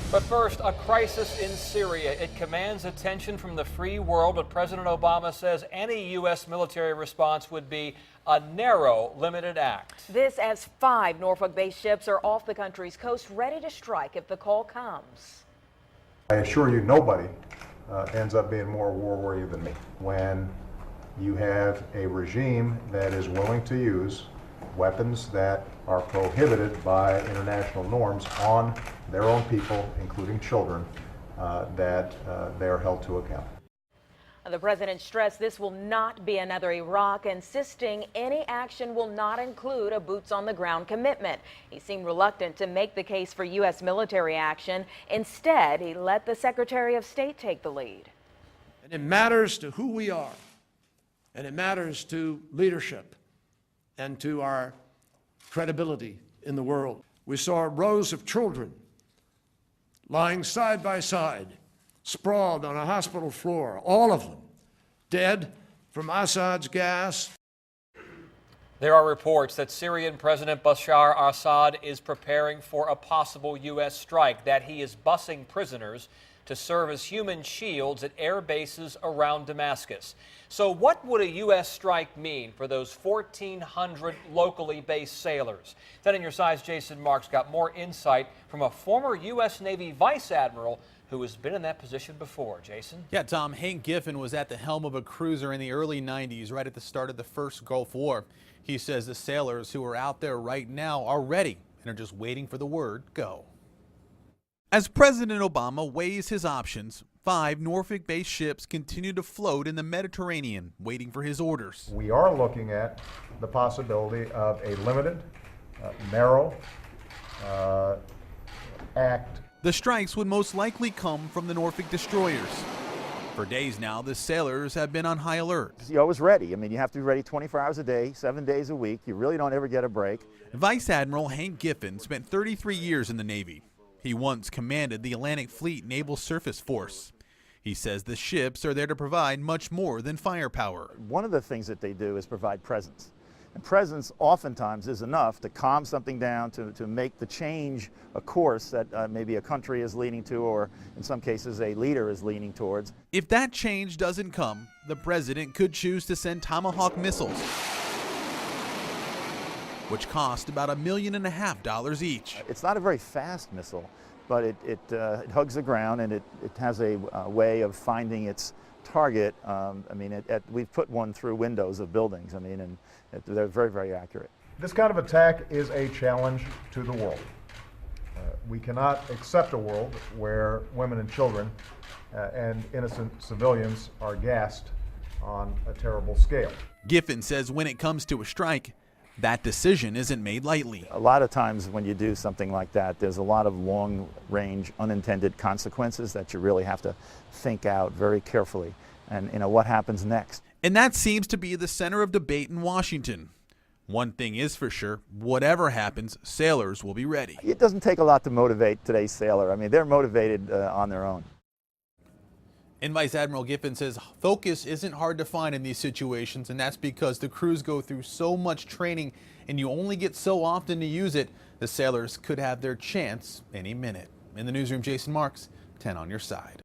But first, a crisis in Syria. It commands attention from the free world, but President Obama says any U.S. military response would be a narrow, limited act. This as 5 Norfolk-based ships are off the country's coast, ready to strike if the call comes. I assure you, nobody ends up being more war-worthy than me. When you have a regime that is willing to use weapons that are prohibited by international norms on their own people, including children, that they are held to account. The president stressed this will not be another Iraq, insisting any action will not include a boots-on-the-ground commitment. He seemed reluctant to make the case for U.S. military action. Instead, he let the Secretary of State take the lead. And it matters to who we are, and it matters to leadership and to our credibility in the world. We saw rows of children lying side by side, sprawled on a hospital floor, all of them dead from Assad's gas. There are reports that Syrian President Bashar al-Assad is preparing for a possible U.S. strike, that he is busing prisoners to serve as human shields at air bases around Damascus. So what would a U.S. strike mean for those 1,400 locally based sailors? 10 on your side's Jason Marks got more insight from a former U.S. Navy Vice Admiral who has been in that position before. Jason? Yeah, Tom, Hank Giffen was at the helm of a cruiser in the early 90s, right at the start of the first Gulf War. He says the sailors who are out there right now are ready and are just waiting for the word go. As President Obama weighs his options, 5 Norfolk-based ships continue to float in the Mediterranean, waiting for his orders. We are looking at the possibility of a limited, narrow act. The strikes would most likely come from the Norfolk destroyers. For days now, the sailors have been on high alert. You're always ready. I mean, you have to be ready 24 hours a day, 7 days a week. You really don't ever get a break. Vice Admiral Hank Giffen spent 33 years in the Navy. He once commanded the Atlantic Fleet Naval Surface Force. He says the ships are there to provide much more than firepower. One of the things that they do is provide presence. And presence oftentimes is enough to calm something down, to make the change a course that maybe a country is leaning to, or in some cases a leader is leaning towards. If that change doesn't come, the president could choose to send Tomahawk missiles, which cost about $1.5 million each. It's not a very fast missile, but it hugs the ground, and it has a way of finding its target. I mean, we've put one through windows of buildings, I mean, and they're very, very accurate. This kind of attack is a challenge to the world. We cannot accept a world where women and children and innocent civilians are gassed on a terrible scale. Giffen says when it comes to a strike, that decision isn't made lightly. A lot of times when you do something like that, there's a lot of long-range unintended consequences that you really have to think out very carefully. And, you know, what happens next? And that seems to be the center of debate in Washington. One thing is for sure, whatever happens, sailors will be ready. It doesn't take a lot to motivate today's sailor. I mean, they're motivated on their own. And Vice Admiral Giffen says focus isn't hard to find in these situations, and that's because the crews go through so much training and you only get so often to use it. The sailors could have their chance any minute. In the newsroom, Jason Marks, 10 on your side.